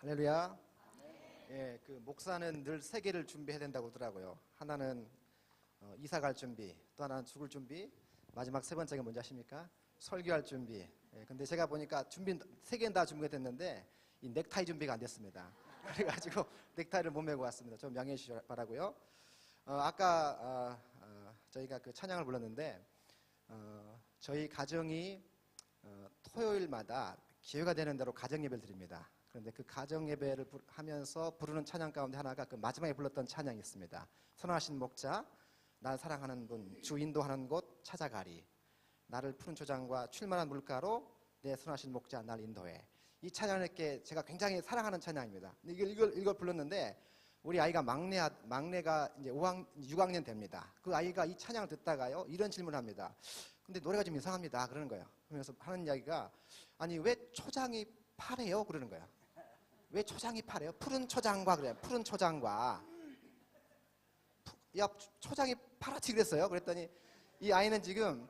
할렐루야. 예, 그 목사는 늘 세 개를 준비해야 된다고 그러더라고요. 하나는 이사 갈 준비, 또 하나는 죽을 준비, 마지막 세 번째가 뭔지 아십니까? 설교할 준비. 예, 근데 제가 보니까 준비 세 개는 다 준비가 됐는데 이 넥타이 준비가 안 됐습니다. 그래가지고 넥타이를 못 메고 왔습니다. 좀 양해해 주시기 바라고요. 아까 저희가 그 찬양을 불렀는데 저희 가정이 토요일마다 기회가 되는 대로 가정 예배를 드립니다. 그런데 그 가정 예배를 하면서 부르는 찬양 가운데 하나가 그 마지막에 불렀던 찬양이 있습니다. 선하신 목자, 날 사랑하는 분, 주 인도하는 곳 찾아가리. 나를 푸른 초장과 출만한 물가로 내 선하신 목자 날 인도해. 이 찬양을 제가 굉장히 사랑하는 찬양입니다. 이걸 불렀는데 우리 아이가 막내가 이제 6학년 됩니다. 그 아이가 이 찬양을 듣다가요 이런 질문을 합니다. 근데 노래가 좀 이상합니다. 그러는 거예요. 그러면서 하는 이야기가 아니 왜 초장이 파래요? 그러는 거예요. 왜 초장이 파래요? 푸른 초장과 그래요. 푸른 초장과. 야 초장이 파랗지 그랬어요. 그랬더니 이 아이는 지금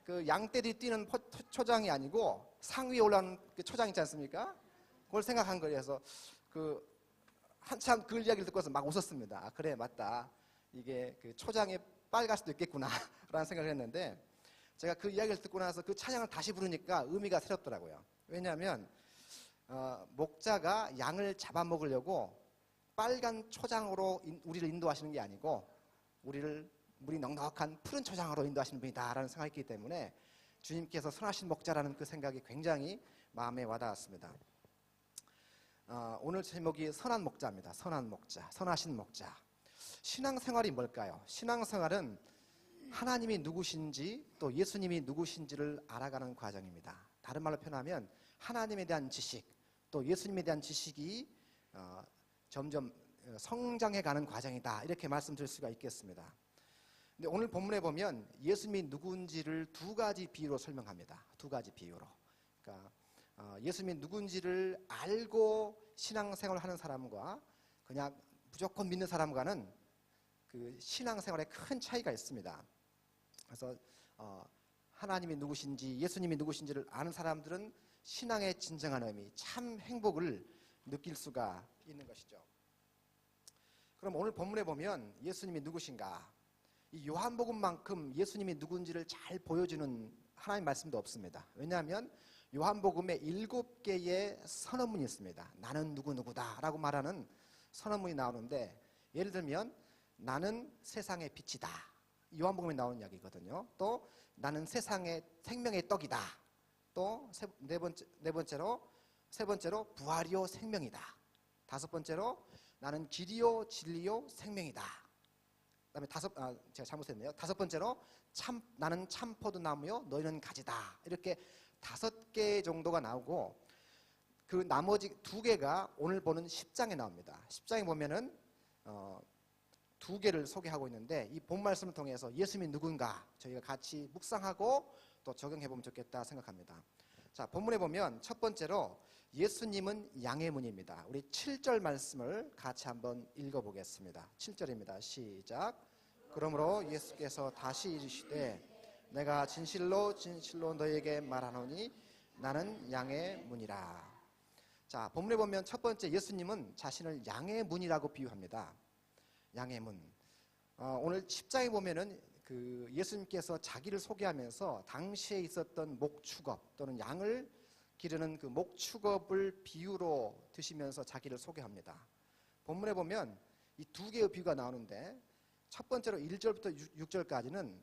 그 양떼들이 뛰는 초장이 아니고 상 위에 올라오는 그 초장 있지 않습니까? 그걸 생각한 거예요. 그래서 그 한참 그 이야기를 듣고서 막 웃었습니다. 아, 그래 맞다. 이게 그 초장이 빨갈 수도 있겠구나 라는 생각을 했는데 제가 그 이야기를 듣고 나서 그 찬양을 다시 부르니까 의미가 새롭더라고요. 왜냐하면 목자가 양을 잡아먹으려고 빨간 초장으로 우리를 인도하시는 게 아니고 물이 넉넉한 푸른 초장으로 인도하시는 분이다라는 생각이 있기 때문에 주님께서 선하신 목자라는 그 생각이 굉장히 마음에 와닿았습니다. 오늘 제목이 선한 목자입니다. 선한 목자, 선하신 목자. 신앙생활이 뭘까요? 신앙생활은 하나님이 누구신지 또 예수님이 누구신지를 알아가는 과정입니다. 다른 말로 표현하면 하나님에 대한 지식 또 예수님에 대한 지식이 점점 성장해가는 과정이다 이렇게 말씀드릴 수가 있겠습니다. 근데 오늘 본문에 보면 예수님이 누군지를 두 가지 비유로 설명합니다. 두 가지 비유로. 그러니까 예수님이 누군지를 알고 신앙생활을 하는 사람과 그냥 무조건 믿는 사람과는 그 신앙생활에 큰 차이가 있습니다. 그래서 하나님이 누구신지 예수님이 누구신지를 아는 사람들은 신앙의 진정한 의미, 참 행복을 느낄 수가 있는 것이죠. 그럼 오늘 본문에 보면 예수님이 누구신가? 이 요한복음만큼 예수님이 누군지를 잘 보여주는 하나님 말씀도 없습니다. 왜냐하면 요한복음에 7개의 선언문이 있습니다. 나는 누구누구다 라고 말하는 선언문이 나오는데 예를 들면 나는 세상의 빛이다. 요한복음에 나오는 이야기거든요. 또 나는 세상의 생명의 떡이다. 또 세 번째로 부활이요 생명이다. 다섯 번째로 나는 길이요 진리요 생명이다. 그다음에 제가 잘못했네요. 다섯 번째로 나는 참 포도나무요 너희는 가지다. 이렇게 5개 정도가 나오고 그 나머지 2개가 오늘 보는 10장에 나옵니다. 10장에 보면은 2개를 소개하고 있는데 이 본 말씀을 통해서 예수님이 누군가 저희가 같이 묵상하고 또 적용해보면 좋겠다 생각합니다. 자, 본문에 보면 첫 번째로 예수님은 양의 문입니다. 우리 7절 말씀을 같이 한번 읽어보겠습니다. 7절입니다. 시작. 그러므로 예수께서 다시 이르시되 내가 진실로 진실로 너희에게 말하노니 나는 양의 문이라. 자, 본문에 보면 첫 번째 예수님은 자신을 양의 문이라고 비유합니다. 양의 문. 오늘 10장에 보면은 그 예수님께서 자기를 소개하면서 당시에 있었던 목축업 또는 양을 기르는 그 목축업을 비유로 드시면서 자기를 소개합니다. 본문에 보면 이 2개의 비유가 나오는데 첫 번째로 1절부터 6절까지는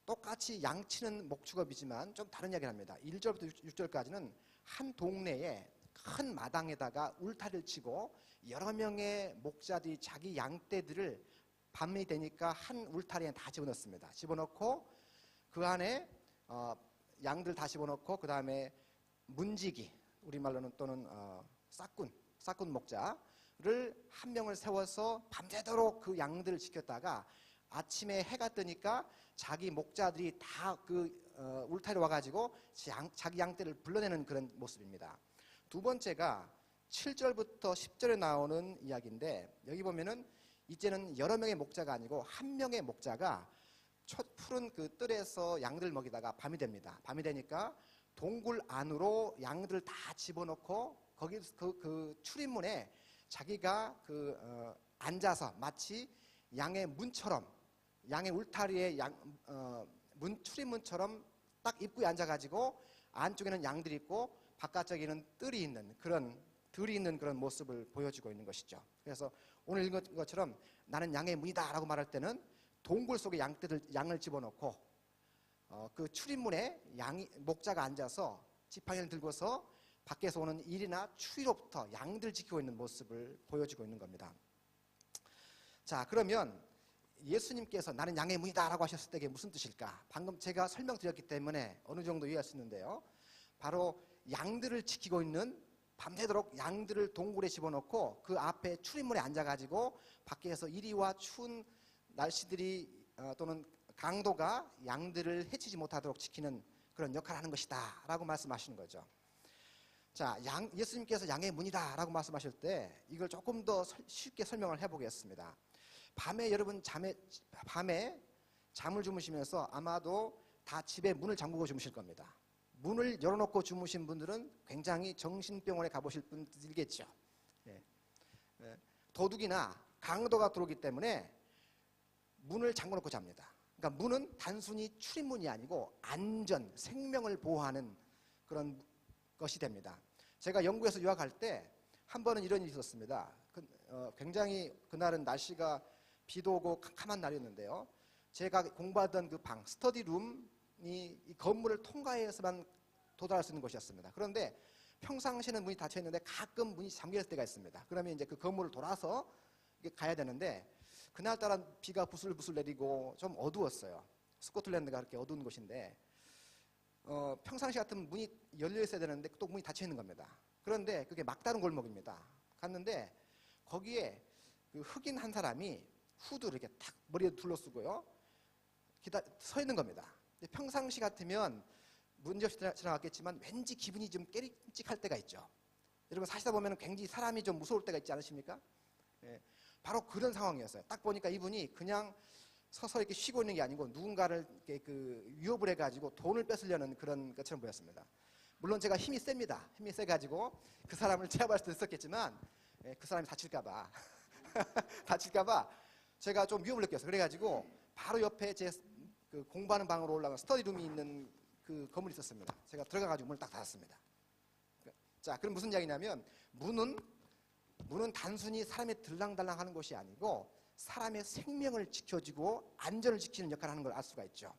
똑같이 양치는 목축업이지만 좀 다른 이야기를 합니다. 1절부터 6절까지는 한 동네에 큰 마당에다가 울타리를 치고 여러 명의 목자들이 자기 양떼들을 밤이 되니까 한 울타리에 다 집어넣습니다. 집어넣고 그 안에 양들 다 집어넣고 그 다음에 문지기 우리말로는 또는 싹군 목자를 한 명을 세워서 밤새도록 그 양들을 지켰다가 아침에 해가 뜨니까 자기 목자들이 다 그 울타리에 와가지고 자기 양떼를 불러내는 그런 모습입니다. 두 번째가 7절부터 10절에 나오는 이야기인데 여기 보면은 이제는 여러 명의 목자가 아니고 한 명의 목자가 푸른 그 뜰에서 양들 먹이다가 밤이 됩니다. 밤이 되니까 동굴 안으로 양들을 다 집어넣고 거기 그 출입문에 자기가 앉아서 마치 양의 문처럼, 양의 울타리에 출입문처럼 딱 입구에 앉아가지고 안쪽에는 양들이 있고 바깥쪽에는 들이 있는 그런 모습을 보여주고 있는 것이죠. 그래서 오늘 읽은 것처럼 나는 양의 문이다라고 말할 때는 동굴 속에 양을 집어넣고 그 출입문에 목자가 앉아서 지팡이를 들고서 밖에서 오는 일이나 추위로부터 양들 지키고 있는 모습을 보여주고 있는 겁니다. 자, 그러면 예수님께서 나는 양의 문이다라고 하셨을 때 이게 무슨 뜻일까? 방금 제가 설명드렸기 때문에 어느 정도 이해할 수 있는데요. 바로 양들을 지키고 있는, 밤새도록 양들을 동굴에 집어넣고 그 앞에 출입문에 앉아가지고 밖에서 이리와 추운 날씨들이 또는 강도가 양들을 해치지 못하도록 지키는 그런 역할을 하는 것이다 라고 말씀하시는 거죠. 자, 예수님께서 양의 문이다 라고 말씀하실 때 이걸 조금 더 쉽게 설명을 해보겠습니다. 밤에 여러분 밤에 잠을 주무시면서 아마도 다 집에 문을 잠그고 주무실 겁니다. 문을 열어놓고 주무신 분들은 굉장히 정신병원에 가보실 분들이겠죠. 예. 도둑이나 강도가 들어오기 때문에 문을 잠궈놓고 잡니다. 그러니까 문은 단순히 출입문이 아니고 안전, 생명을 보호하는 그런 것이 됩니다. 제가 영국에서 유학할 때 한 번은 이런 일이 있었습니다. 굉장히 그날은 날씨가 비도 오고 캄캄한 날이었는데요. 제가 공부하던 그 방, 스터디룸이 이 건물을 통과해서만 도달할 수 있는 곳이었습니다. 그런데 평상시에는 문이 닫혀 있는데 가끔 문이 잠겨 있을 때가 있습니다. 그러면 이제 그 건물을 돌아서 가야 되는데 그날따라 비가 부슬부슬 내리고 좀 어두웠어요. 스코틀랜드가 그렇게 어두운 곳인데 평상시 같으면 문이 열려 있어야 되는데 또 문이 닫혀 있는 겁니다. 그런데 그게 막다른 골목입니다. 갔는데 거기에 그 흑인 한 사람이 후드를 이렇게 탁 머리에 둘러쓰고요. 서 있는 겁니다. 평상시 같으면 문제없이 지나갔겠지만 왠지 기분이 좀 깨름직할 때가 있죠. 여러분 사시다 보면 굉장히 사람이 좀 무서울 때가 있지 않으십니까? 예, 바로 그런 상황이었어요. 딱 보니까 이분이 그냥 서서 이렇게 쉬고 있는 게 아니고 누군가를 이렇게 위협을 해가지고 돈을 뺏으려는 그런 것처럼 보였습니다. 물론 제가 힘이 셉니다. 힘이 세가지고 그 사람을 제압할 수도 있었겠지만 그 사람이 다칠까봐 다칠까봐 제가 좀 위협을 느꼈어요. 그래가지고 바로 옆에 제 공부하는 방으로 올라간 스터디룸이 있는 그 건물이 있었습니다. 제가 들어가가지고 문을 딱 닫았습니다. 자, 그럼 무슨 이야기냐면 문은 단순히 사람의 들랑달랑하는 것이 아니고 사람의 생명을 지켜주고 안전을 지키는 역할을 하는 걸 알 수가 있죠.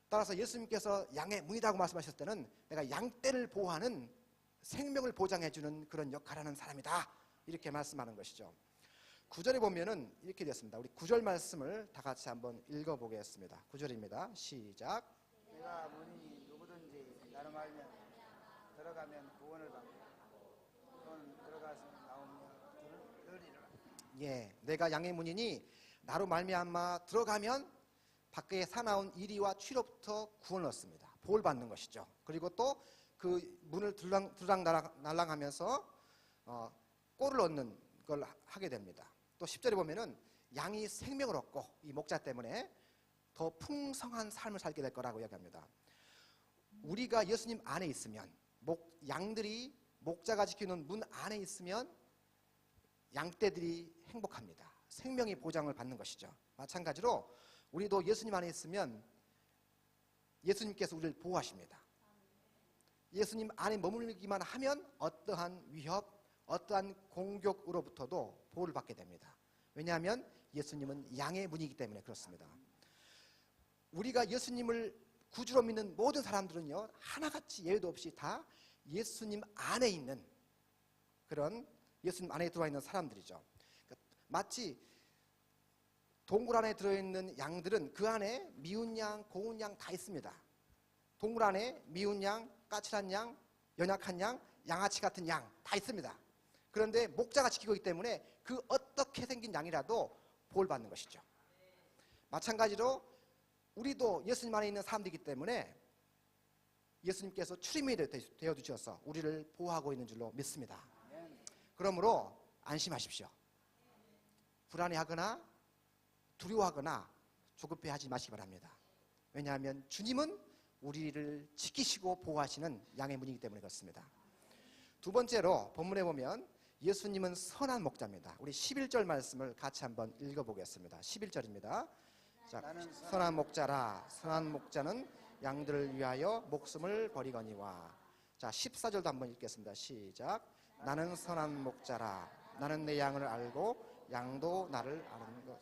따라서 예수님께서 양의 문이라고 말씀하셨을 때는 내가 양떼를 보호하는, 생명을 보장해주는 그런 역할을 하는 사람이다 이렇게 말씀하는 것이죠. 9절에 보면은 이렇게 되었습니다. 우리 9절 말씀을 다 같이 한번 읽어보겠습니다. 9절입니다. 시작. 내가 문이 누구든지 나로 말면 들어가면 구원을 받고 또는 들어가서 나오며 들으리라. 예, 내가 양의 문이니 나로 말미암아 들어가면 밖에 사나운 이리와 취로부터 구원을 얻습니다. 보호를 받는 것이죠. 그리고 또 그 문을 들락날락하면서 꼴을 얻는 걸 하게 됩니다. 또 10절에 보면은 양이 생명을 얻고 이 목자 때문에 더 풍성한 삶을 살게 될 거라고 이야기합니다. 우리가 예수님 안에 있으면 양들이 목자가 지키는 문 안에 있으면 양떼들이 행복합니다. 생명의 보장을 받는 것이죠. 마찬가지로 우리도 예수님 안에 있으면 예수님께서 우리를 보호하십니다. 예수님 안에 머물기만 하면 어떠한 위협, 어떠한 공격으로부터도 보호를 받게 됩니다. 왜냐하면 예수님은 양의 문이기 때문에 그렇습니다. 우리가 예수님을 구주로 믿는 모든 사람들은요, 하나같이 예외도 없이 다 예수님 안에 있는 그런 예수님 안에 들어와 있는 사람들이죠. 마치 동굴 안에 들어있는 양들은 그 안에 미운 양, 고운 양 다 있습니다. 동굴 안에 미운 양, 까칠한 양, 연약한 양, 양아치 같은 양 다 있습니다. 그런데 목자가 지키고 있기 때문에 그 어떻게 생긴 양이라도 보호를 받는 것이죠. 마찬가지로 우리도 예수님 안에 있는 사람들이기 때문에 예수님께서 출입문이 되어 주셔서 우리를 보호하고 있는 줄로 믿습니다. 그러므로 안심하십시오. 불안해하거나 두려워하거나 조급해하지 마시기 바랍니다. 왜냐하면 주님은 우리를 지키시고 보호하시는 양의 문이기 때문에 그렇습니다. 두 번째로 본문에 보면 예수님은 선한 목자입니다. 우리 11절 말씀을 같이 한번 읽어보겠습니다. 11절입니다. 자, 나는 선한 목자라. 선한 목자는 양들을 위하여 목숨을 버리거니와. 자, 14절도 한번 읽겠습니다. 시작. 나는 선한 목자라. 나는 내 양을 알고 양도 나를 아는 것.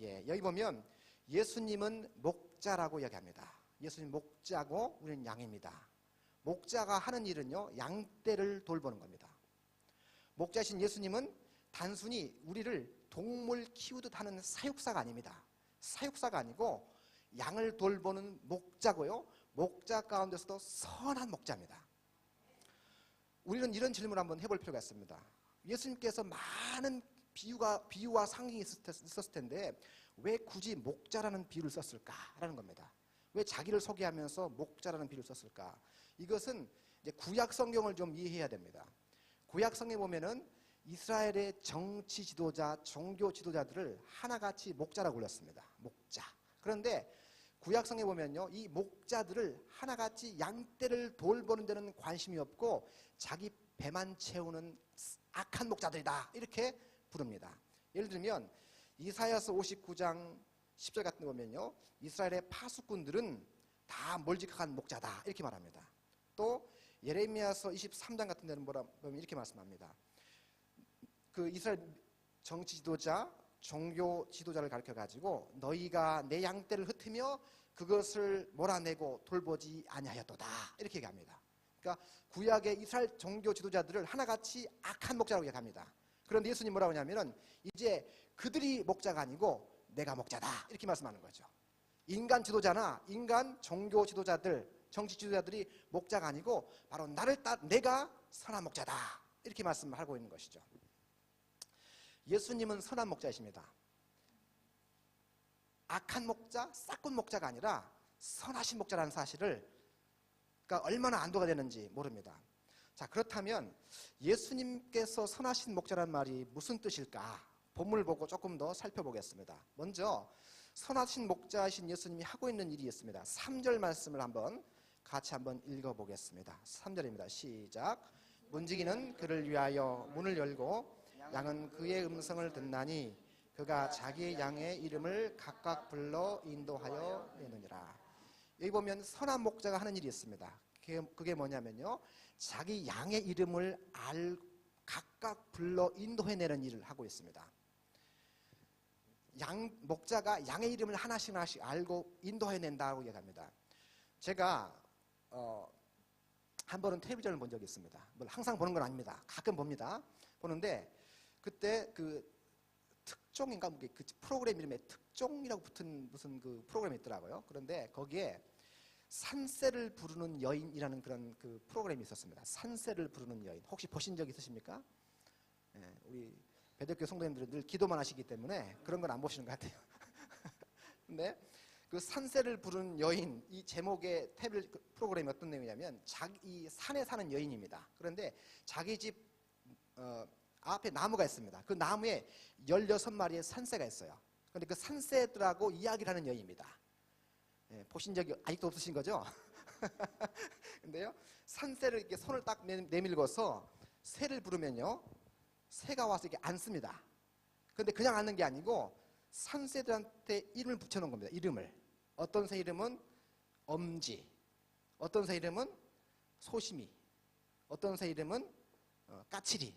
예, 여기 보면 예수님은 목자라고 이야기합니다. 예수님 목자고 우리는 양입니다. 목자가 하는 일은요, 양떼를 돌보는 겁니다. 목자신 예수님은 단순히 우리를 동물 키우듯 하는 사육사가 아닙니다. 사육사가 아니고 양을 돌보는 목자고요, 목자 가운데서도 선한 목자입니다. 우리는 이런 질문을 한번 해볼 필요가 있습니다. 예수님께서 많은 비유와 상징이 있었을 텐데 왜 굳이 목자라는 비유를 썼을까라는 겁니다. 왜 자기를 소개하면서 목자라는 비유를 썼을까? 이것은 이제 구약 성경을 좀 이해해야 됩니다. 구약 성경에 보면은 이스라엘의 정치 지도자, 종교 지도자들을 하나같이 목자라고 불렀습니다. 목자. 그런데 구약 성경에 보면요, 이 목자들을 하나같이 양떼를 돌보는 데는 관심이 없고 자기 배만 채우는 악한 목자들이다, 이렇게 부릅니다. 예를 들면 이사야서 59장 10절 같은 데 보면요, 이스라엘의 파수꾼들은 다 몰직한 목자다, 이렇게 말합니다. 또 예레미야서 23장 같은 데는 보면 이렇게 말씀합니다. 그 이스라엘 정치 지도자, 종교 지도자를 가르쳐 가지고 너희가 내 양떼를 흩으며 그것을 몰아내고 돌보지 아니하였도다, 이렇게 얘기합니다. 그러니까 구약의 이스라엘 종교 지도자들을 하나같이 악한 목자라고 얘기합니다. 그런데 예수님 뭐라고 하냐면은 이제 그들이 목자가 아니고 내가 목자다, 이렇게 말씀하는 거죠. 인간 지도자나 인간 종교 지도자들, 정치 지도자들이 목자가 아니고 바로 내가 선한 목자다, 이렇게 말씀하고 있는 것이죠. 예수님은 선한 목자이십니다. 악한 목자, 싹군 목자가 아니라 선하신 목자라는 사실을, 그러니까 얼마나 안도가 되는지 모릅니다. 자, 그렇다면 예수님께서 선하신 목자라는 말이 무슨 뜻일까? 본문을 보고 조금 더 살펴보겠습니다. 먼저 선하신 목자이신 예수님이 하고 있는 일이 있습니다. 3절 말씀을 같이 한번 읽어보겠습니다. 3절입니다. 시작. 문지기는 그를 위하여 문을 열고 양은 그의 음성을 듣나니 그가 자기 양의 이름을 각각 불러 인도하여 내느니라. 여기 보면 선한 목자가 하는 일이 있습니다. 그게 뭐냐면요, 자기 양의 이름을 각각 불러 인도해내는 일을 하고 있습니다. 목자가 양의 이름을 하나씩 알고 인도해낸다고 얘기합니다. 제가 한 번은 텔레비전을 본 적이 있습니다. 항상 보는 건 아닙니다. 가끔 봅니다. 보는데 그때 그 특종인가, 그 프로그램 이름에 특종이라고 붙은 무슨 그 프로그램이 있더라고요. 그런데 거기에 산새를 부르는 여인이라는 그런 그 프로그램이 있었습니다. 산새를 부르는 여인. 혹시 보신 적 있으십니까? 예, 우리 배덕교 성도님들은 늘 기도만 하시기 때문에 그런 건 안 보시는 것 같아요. 근데 그 산새를 부르는 여인, 이 제목의 프로그램이 어떤 내용이냐면 이 산에 사는 여인입니다. 그런데 자기 집 앞에 나무가 있습니다. 그 나무에 16마리의 산새가 있어요. 그런데 그 산새들하고 이야기를 하는 여인입니다. 예, 보신 적이 아직도 없으신 거죠? 근데요, 산새를 이렇게 손을 딱 내밀고서 새를 부르면요, 새가 와서 이렇게 앉습니다. 그런데 그냥 앉는 게 아니고 산새들한테 이름을 붙여놓은 겁니다. 이름을. 어떤 새 이름은 엄지, 어떤 새 이름은 소심이, 어떤 새 이름은 까칠이,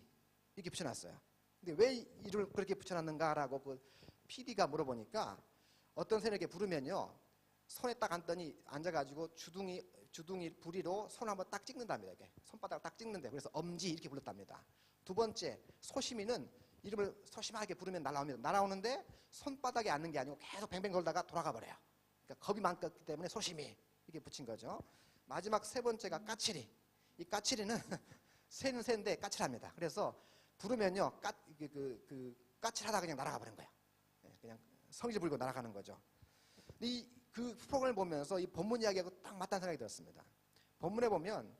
이렇게 붙여놨어요. 근데 왜 이름을 그렇게 붙여놨는가라고 그 PD가 물어보니까 어떤 새를 이렇게 부르면요, 손에 딱 앉아가지고 주둥이 부리로 손 한번 딱 찍는답니다. 이렇게 손바닥을 딱 찍는데, 그래서 엄지 이렇게 불렀답니다. 두 번째, 소심이는 이름을 소심하게 부르면 날아오는데 손바닥에 앉는 게 아니고 계속 뱅뱅 돌다가 돌아가 버려요. 그러니까 겁이 많기 때문에 소심이 이렇게 붙인 거죠. 마지막 세 번째가 까칠이. 이 까칠이는 새는 새인데 까칠합니다. 그래서 부르면요, 까칠하다 그냥 날아가 버린 거예요. 그냥 성질 부리고 날아가는 거죠. 그 프로그램을 보면서 이 본문 이야기하고 딱 맞다는 생각이 들었습니다. 본문에 보면,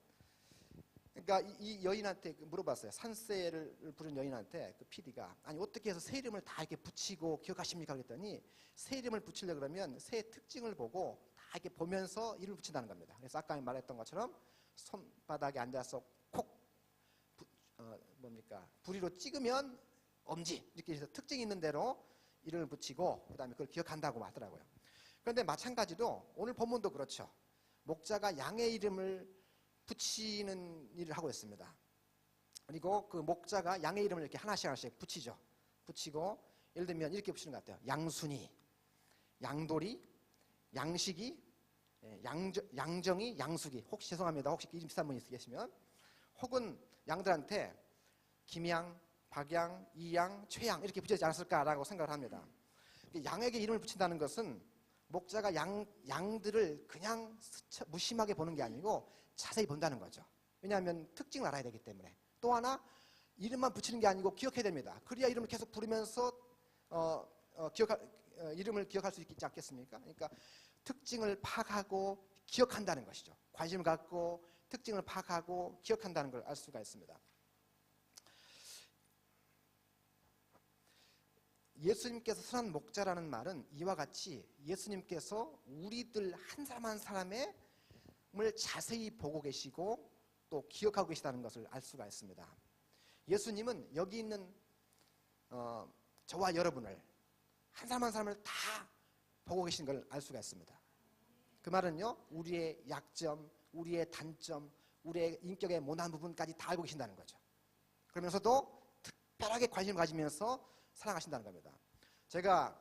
그러니까 이 여인한테 물어봤어요. 산새를 부른 여인한테 그 PD가, 아니 어떻게 해서 새 이름을 다 이렇게 붙이고 기억하십니까? 그랬더니 새 이름을 붙이려고 그러면 새의 특징을 보고 다 이렇게 보면서 이름을 붙인다는 겁니다. 그래서 아까 말했던 것처럼 손바닥에 앉아서 콕 뭡니까? 부리로 찍으면 엄지 이렇게 해서 특징이 있는 대로 이름을 붙이고 그다음에 그걸 기억한다고 하더라고요. 그런데 마찬가지로 오늘 본문도 그렇죠. 목자가 양의 이름을 붙이는 일을 하고 있습니다. 그리고 그 목자가 양의 이름을 이렇게 하나씩 하나씩 붙이죠. 붙이고 예를 들면 이렇게 붙이는 것 같아요. 양순이, 양돌이, 양식이, 양정이, 양숙이. 혹시 죄송합니다. 혹시 이름 비슷한 분이 계시면 혹은 양들한테 김양, 박양, 이양, 최양 이렇게 붙이지 않았을까라고 생각을 합니다. 양에게 이름을 붙인다는 것은 목자가 양들을 그냥 무심하게 보는 게 아니고 자세히 본다는 거죠. 왜냐하면 특징을 알아야 되기 때문에. 또 하나 이름만 붙이는 게 아니고 기억해야 됩니다. 그래야 이름을 계속 부르면서 이름을 기억할 수 있지 않겠습니까? 그러니까 특징을 파악하고 기억한다는 것이죠. 관심을 갖고 특징을 파악하고 기억한다는 걸 알 수가 있습니다. 예수님께서 선한 목자라는 말은 이와 같이 예수님께서 우리들 한 사람 한 사람을 자세히 보고 계시고 또 기억하고 계시다는 것을 알 수가 있습니다. 예수님은 여기 있는 저와 여러분을 한 사람 한 사람을 다 보고 계신 걸 알 수가 있습니다. 그 말은요, 우리의 약점, 우리의 단점, 우리의 인격의 모난 부분까지 다 알고 계신다는 거죠. 그러면서도 특별하게 관심을 가지면서 사랑하신다는 겁니다. 제가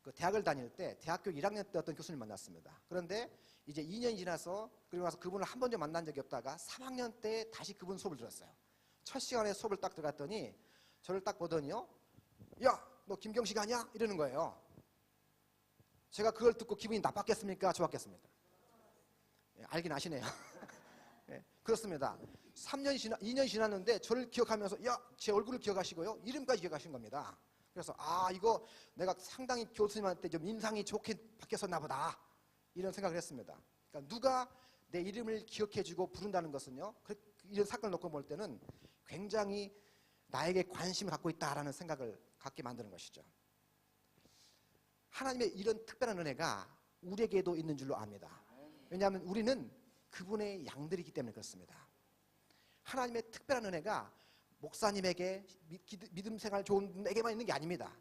그 대학을 다닐 때 대학교 1학년 때 어떤 교수님 만났습니다. 그런데 이제 2년이 지나서 그리고 나서 그분을 한 번도 만난 적이 없다가 3학년 때 다시 그분 수업을 들었어요. 첫 시간에 수업을 딱 들어갔더니 저를 딱 보더니요, 야, 너 김경식 아니야? 이러는 거예요. 제가 그걸 듣고 기분이 나빴겠습니까? 좋았겠습니까? 예, 알긴 아시네요. 예, 그렇습니다. 2년이 지났는데 저를 기억하면서 야, 제 얼굴을 기억하시고요, 이름까지 기억하신 겁니다. 그래서 이거 내가 상당히 교수님한테 좀 인상이 좋게 바뀌었었나 보다 이런 생각을 했습니다. 그러니까 누가 내 이름을 기억해주고 부른다는 것은요, 이런 사건을 놓고 볼 때는 굉장히 나에게 관심을 갖고 있다라는 생각을 갖게 만드는 것이죠. 하나님의 이런 특별한 은혜가 우리에게도 있는 줄로 압니다. 왜냐하면 우리는 그분의 양들이기 때문에 그렇습니다. 하나님의 특별한 은혜가 목사님에게 믿음 생활 좋은 분에게만 있는 게 아닙니다.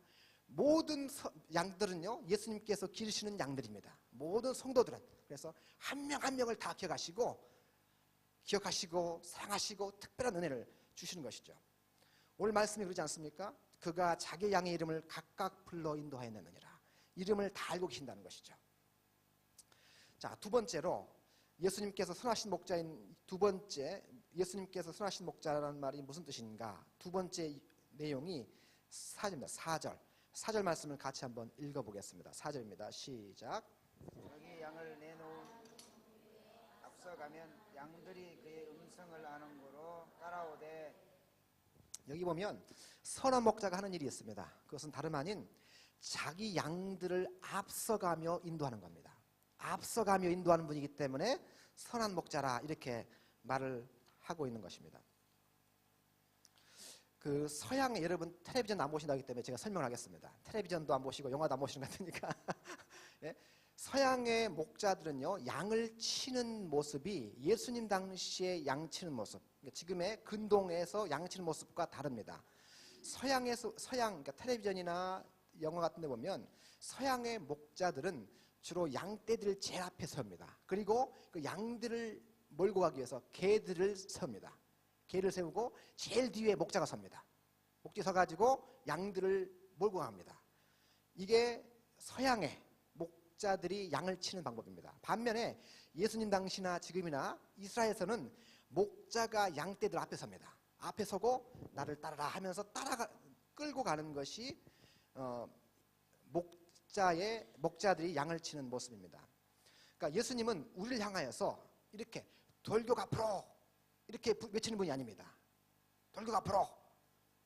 모든 양들은요, 예수님께서 기르시는 양들입니다. 모든 성도들은. 그래서 한 명 한 명을 다 기억하시고 사랑하시고 특별한 은혜를 주시는 것이죠. 오늘 말씀이 그러지 않습니까? 그가 자기 양의 이름을 각각 불러 인도하였느니라. 이름을 다 알고 계신다는 것이죠. 자, 두 번째로 예수님께서 선하신 목자인 예수님께서 선하신 목자라는 말이 무슨 뜻인가? 두 번째 내용이 4절입니다. 4절 말씀을 같이 한번 읽어보겠습니다. 4절입니다. 시작. 여기 양을 내놓은 앞서가면 양들이 그의 음성을 아는 거로 따라오되. 여기 보면 선한 목자가 하는 일이 있습니다. 그것은 다름 아닌 자기 양들을 앞서가며 인도하는 겁니다. 앞서가며 인도하는 분이기 때문에 선한 목자라 이렇게 말을 하고 있는 것입니다. 그 서양에 여러분 텔레비전 안 보신다기 때문에 제가 설명을 하겠습니다. 텔레비전도 안 보시고 영화도 안 보시는 것 같으니까. 예? 서양의 목자들은요, 양을 치는 모습이 예수님 당시에 양 치는 모습, 그러니까 지금의 근동에서 양 치는 모습과 다릅니다. 그러니까 텔레비전이나 영화 같은 데 보면 서양의 목자들은 주로 양떼들을 제일 앞에 섭니다. 그리고 그 양들을 몰고 가기 위해서 개들을 세웁니다. 개를 세우고 제일 뒤에 목자가 섭니다. 목자가 서가지고 양들을 몰고 갑니다. 이게 서양의 목자들이 양을 치는 방법입니다. 반면에 예수님 당시나 지금이나 이스라엘에서는 목자가 양떼들 앞에 섭니다. 앞에 서고 나를 따르라 하면서 끌고 가는 것이 목자들이 양을 치는 모습입니다. 그러니까 예수님은 우리를 향하여서 이렇게 돌격 앞으로 이렇게 외치는 분이 아닙니다. 돌격 앞으로.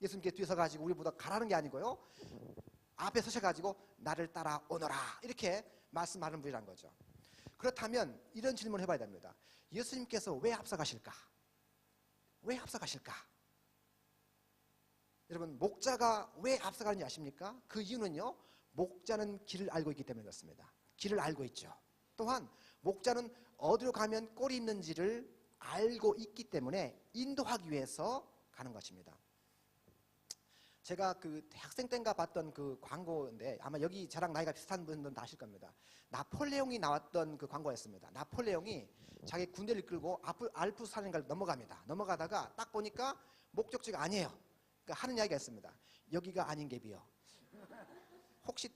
예수님께 뒤에 서가지고 우리보다 가라는 게 아니고요, 앞에 서셔가지고 나를 따라오너라 이렇게 말씀하는 분이란 거죠. 그렇다면 이런 질문을 해봐야 됩니다. 예수님께서 왜 앞서가실까? 왜 앞서가실까? 여러분, 목자가 왜 앞서가는지 아십니까? 그 이유는요, 목자는 길을 알고 있기 때문에 그렇습니다. 길을 알고 있죠. 또한 목자는 어디로 가면 꼴이 있는지를 알고 있기 때문에 인도하기 위해서 가는 것입니다. 제가 그 대학생 때인가 봤던 그 광고인데 아마 여기 저랑 나이가 비슷한 분들은 다 아실 겁니다. 나폴레옹이 나왔던 그 광고였습니다. 나폴레옹이 자기 군대를 이끌고 알프스 산을 넘어갑니다. 넘어가다가 딱 보니까 목적지가 아니에요. 그러니까 하는 이야기가 있습니다. 여기가 아닌 게 비요. 혹시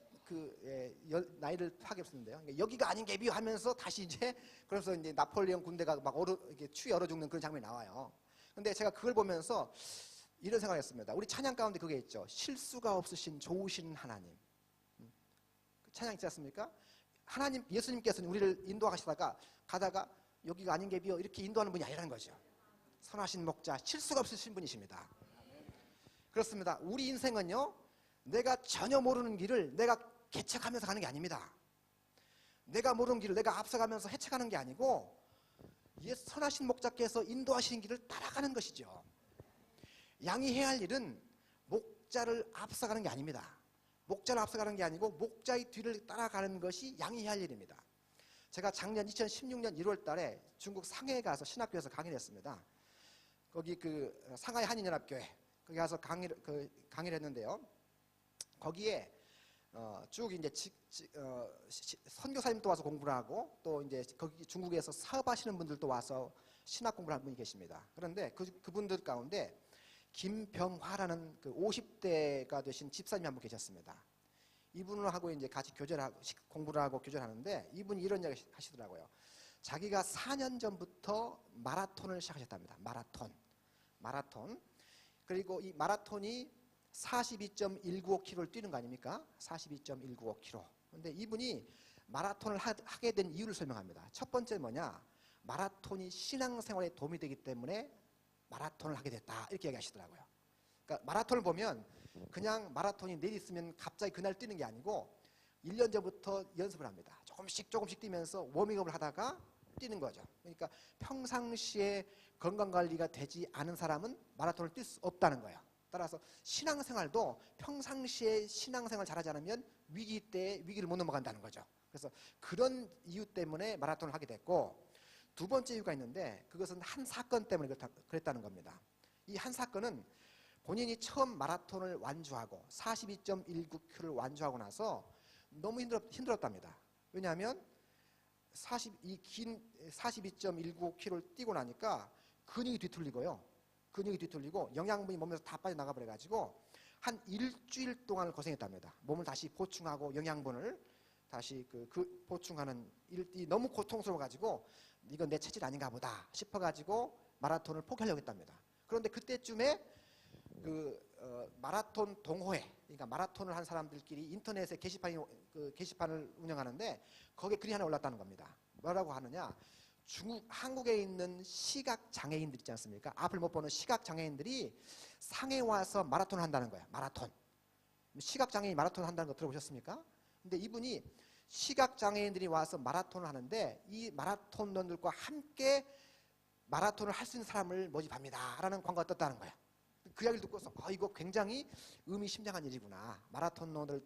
나이를 파악했었는데요. 그러니까 여기가 아닌 게 비요 하면서 다시 이제 그래서 이제 나폴레옹 군대가 막 이렇게 추위 얼어 죽는 그런 장면이 나와요. 근데 제가 그걸 보면서 이런 생각을 했습니다. 우리 찬양 가운데 그게 있죠. 실수가 없으신 좋으신 하나님. 찬양 있지 않습니까? 하나님, 예수님께서는 우리를 인도하시다가 가다가 여기가 아닌 게 비요 이렇게 인도하는 분이 아니라는 거죠. 선하신 목자, 실수가 없으신 분이십니다. 그렇습니다. 우리 인생은요, 내가 전혀 모르는 길을 내가 개척하면서 가는 게 아닙니다. 내가 모르는 길을 내가 앞서가면서 헤쳐가는 게 아니고 선하신 목자께서 인도하시는 길을 따라가는 것이죠. 양이 해야 할 일은 목자를 앞서가는 게 아닙니다. 목자를 앞서가는 게 아니고 목자의 뒤를 따라가는 것이 양이 해야 할 일입니다. 제가 작년 2016년 1월 달에 중국 상해에 가서 신학교에서 강의를 했습니다. 거기 그 상하이 한인연합교회 거기 가서 강의를 했는데요. 거기에 쭉 이제 선교사님도 와서 공부를 하고 또 이제 거기 중국에서 사업하시는 분들도 와서 신학 공부를 하는 분이 계십니다. 그런데 그분들 가운데 김병화라는 그 50대가 되신 집사님이 한 분 계셨습니다. 이분하고 이제 같이 공부를 하고 교제를 하는데 이분이 이런 이야기 하시더라고요. 자기가 4년 전부터 마라톤을 시작하셨답니다. 마라톤. 그리고 이 마라톤이 42.195km를 뛰는 거 아닙니까? 42.195km. 근데 이분이 마라톤을 하게 된 이유를 설명합니다. 첫 번째 뭐냐? 마라톤이 신앙생활에 도움이 되기 때문에 마라톤을 하게 됐다. 이렇게 얘기하시더라고요. 그러니까 마라톤을 보면 그냥 마라톤이 내일 있으면 갑자기 그날 뛰는 게 아니고 1년 전부터 연습을 합니다. 조금씩 뛰면서 워밍업을 하다가 뛰는 거죠. 그러니까 평상시에 건강관리가 되지 않은 사람은 마라톤을 뛸 수 없다는 거예요. 따라서 신앙생활도 평상시에 신앙생활 잘하지 않으면 위기 때 위기를 못 넘어간다는 거죠. 그래서 그런 이유 때문에 마라톤을 하게 됐고 두 번째 이유가 있는데 그것은 한 사건 때문에 그랬다는 겁니다. 이 한 사건은 본인이 처음 마라톤을 완주하고 42.195km를 완주하고 나서 너무 힘들었답니다. 왜냐하면 이 긴 42.195km를 뛰고 나니까 근육이 뒤틀리고 영양분이 몸에서 다 빠져나가 버려가지고 한 일주일 동안을 고생했답니다. 몸을 다시 보충하고 영양분을 다시 보충하는 일이 너무 고통스러워가지고 이건 내 체질 아닌가 보다 싶어가지고 마라톤을 포기하려고 했답니다. 그런데 그때쯤에 마라톤 동호회, 그러니까 마라톤을 한 사람들끼리 인터넷에 게시판을 운영하는데 거기에 글이 하나 올랐다는 겁니다. 뭐라고 하느냐? 한국에 있는 시각 장애인들 있지 않습니까? 앞을 못 보는 시각 장애인들이 상해에 와서 마라톤을 한다는 거야. 마라톤. 시각 장애인 마라톤 한다는 거 들어보셨습니까? 근데 이분이 시각 장애인들이 와서 마라톤을 하는데 이 마라톤런들과 함께 마라톤을 할 수 있는 사람을 모집합니다라는 광고가 떴다는 거야. 그 이야기를 듣고서 이거 굉장히 의미심장한 일이구나. 마라톤런을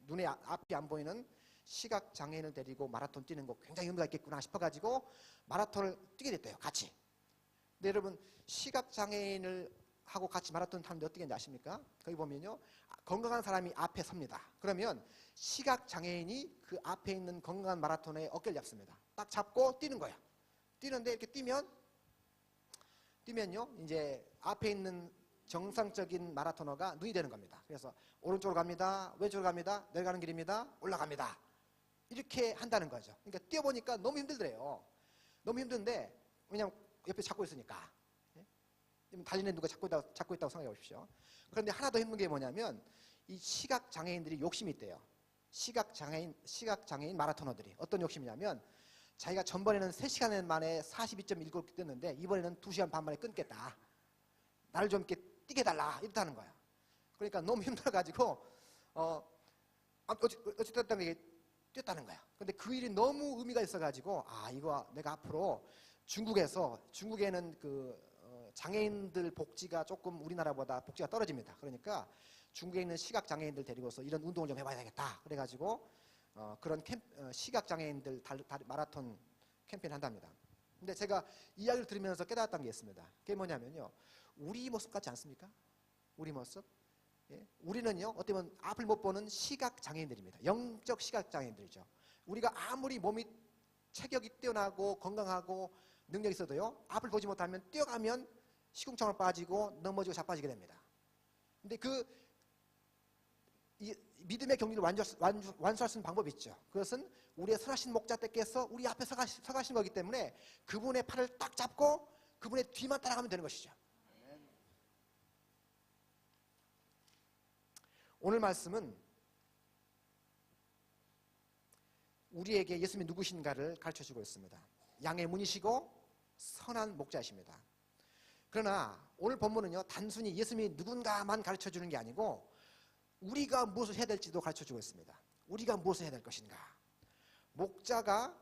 눈에 앞이 안 보이는 시각 장애인을 데리고 마라톤 뛰는 거 굉장히 의미가 있겠구나 싶어가지고 마라톤을 뛰게 됐대요. 같이. 근데 여러분 시각 장애인을 하고 같이 마라톤 타는데 어떻게 하는지 아십니까? 거기 보면요. 건강한 사람이 앞에 섭니다. 그러면 시각 장애인이 그 앞에 있는 건강한 마라톤의 어깨를 잡습니다. 딱 잡고 뛰는 거야. 뛰는데 이렇게 뛰면요. 이제 앞에 있는 정상적인 마라토너가 눈이 되는 겁니다. 그래서 오른쪽으로 갑니다. 왼쪽으로 갑니다. 내려가는 길입니다. 올라갑니다. 이렇게 한다는 거죠. 그러니까 뛰어보니까 너무 힘들더래요. 너무 힘든데 왜냐면 옆에 잡고 있으니까. 달리는 누가 잡고 있다고 생각해 보십시오. 그런데 하나 더 힘든 게 뭐냐면 이 시각 장애인들이 욕심이 있대요. 시각 장애인 마라토너들이 어떤 욕심이냐면 자기가 전번에는 3시간 만에 42.195km 뛰었는데 이번에는 2시간 반 만에 끊겠다. 나를 좀 이렇게 뛰게 달라 이렇다는 거야. 그러니까 너무 힘들어가지고 어쨌든 이게 뛰었다는 거야. 근데 그 일이 너무 의미가 있어가지고 이거 내가 앞으로 중국에는 장애인들 복지가 조금 우리나라보다 복지가 떨어집니다. 그러니까 중국에 있는 시각 장애인들 데리고서 이런 운동을 좀 해봐야 되겠다. 그래가지고 그런 시각 장애인들 마라톤 캠페인 한답니다. 근데 제가 이 이야기를 들으면서 깨달았던 게 있습니다. 그게 뭐냐면요. 우리 모습 같지 않습니까? 우리 모습. 예? 우리는요, 어떻게 보면 앞을 못 보는 시각 장애인들입니다. 영적 시각 장애인들이죠. 우리가 아무리 몸이 체격이 뛰어나고 건강하고 능력이 있어도요, 앞을 보지 못하면 뛰어가면 시궁창으로 빠지고 넘어지고 자빠지게 됩니다. 근데 이 믿음의 경지를 완수할 수 있는 방법이 있죠. 그것은 우리의 선하신 목자께서 우리 앞에 서가신 거기 때문에 그분의 팔을 딱 잡고 그분의 뒤만 따라가면 되는 것이죠. 오늘 말씀은 우리에게 예수님이 누구신가를 가르쳐주고 있습니다. 양의 문이시고 선한 목자이십니다. 그러나 오늘 본문은요, 단순히 예수님이 누군가만 가르쳐주는 게 아니고 우리가 무엇을 해야 될지도 가르쳐주고 있습니다. 우리가 무엇을 해야 될 것인가. 목자가,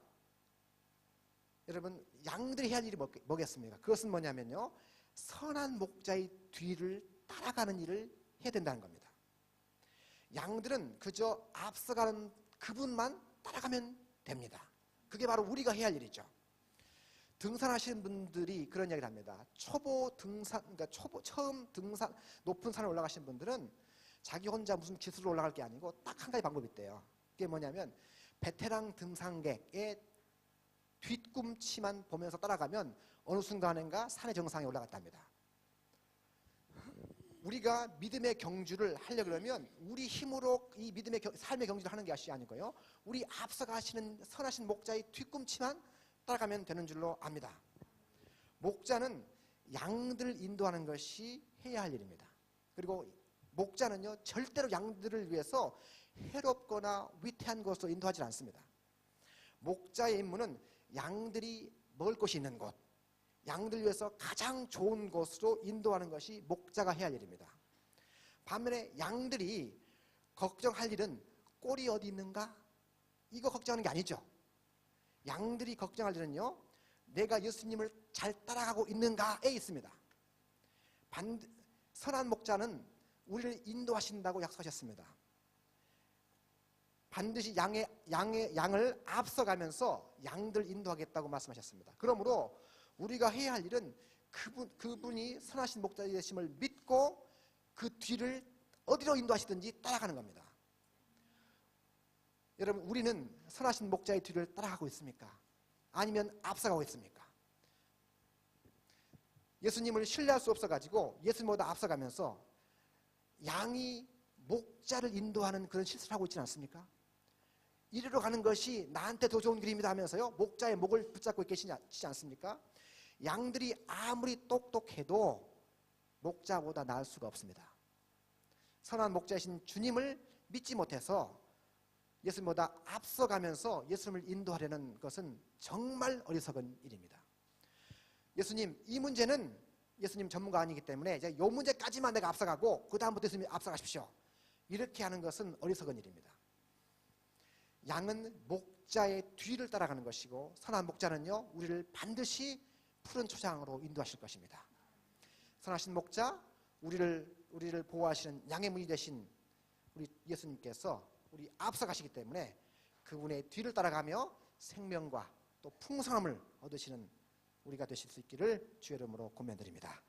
여러분, 양들이 해야 할 일이 뭐겠습니까? 그것은 뭐냐면요, 선한 목자의 뒤를 따라가는 일을 해야 된다는 겁니다. 양들은 그저 앞서가는 그분만 따라가면 됩니다. 그게 바로 우리가 해야 할 일이죠. 등산하시는 분들이 그런 이야기를 합니다. 초보 등산, 그러니까 처음 등산, 높은 산에 올라가신 분들은 자기 혼자 무슨 기술로 올라갈 게 아니고 딱 한 가지 방법이 있대요. 그게 뭐냐면 베테랑 등산객의 뒤꿈치만 보면서 따라가면 어느 순간인가 산의 정상에 올라갔답니다. 우리가 믿음의 경주를 하려고 그러면 우리 힘으로 이 믿음의 삶의 경주를 하는 것이 아니고요, 우리 앞서가시는 선하신 목자의 뒤꿈치만 따라가면 되는 줄로 압니다. 목자는 양들을 인도하는 것이 해야 할 일입니다. 그리고 목자는요, 절대로 양들을 위해서 해롭거나 위태한 것으로 인도하지 않습니다. 목자의 임무는 양들이 먹을 것이 있는 곳, 양들 위해서 가장 좋은 곳으로 인도하는 것이 목자가 해야 할 일입니다. 반면에 양들이 걱정할 일은 꼴이 어디 있는가? 이거 걱정하는 게 아니죠. 양들이 걱정할 일은요, 내가 예수님을 잘 따라가고 있는가에 있습니다. 선한 목자는 우리를 인도하신다고 약속하셨습니다. 반드시 양을 앞서가면서 양들 인도하겠다고 말씀하셨습니다. 그러므로 우리가 해야 할 일은 그분이 선하신 목자이심을 믿고 그 뒤를 어디로 인도하시든지 따라가는 겁니다. 여러분, 우리는 선하신 목자의 뒤를 따라가고 있습니까? 아니면 앞서가고 있습니까? 예수님을 신뢰할 수 없어가지고 예수님보다 앞서가면서 양이 목자를 인도하는 그런 실수를 하고 있지는 않습니까? 이리로 가는 것이 나한테 더 좋은 길입니다 하면서요, 목자의 목을 붙잡고 계시지 않습니까? 양들이 아무리 똑똑해도 목자보다 나을 수가 없습니다. 선한 목자이신 주님을 믿지 못해서 예수님보다 앞서가면서 예수님을 인도하려는 것은 정말 어리석은 일입니다. 예수님, 이 문제는 예수님 전문가 아니기 때문에 이제 이 문제까지만 내가 앞서가고 그 다음부터 예수님이 앞서가십시오, 이렇게 하는 것은 어리석은 일입니다. 양은 목자의 뒤를 따라가는 것이고 선한 목자는요, 우리를 반드시 푸른 초장으로 인도하실 것입니다. 선하신 목자, 우리를 보호하시는 양의 문이 되신 우리 예수님께서 우리 앞서가시기 때문에 그분의 뒤를 따라가며 생명과 또 풍성함을 얻으시는 우리가 되실 수 있기를 주의 이름으로 권면드립니다.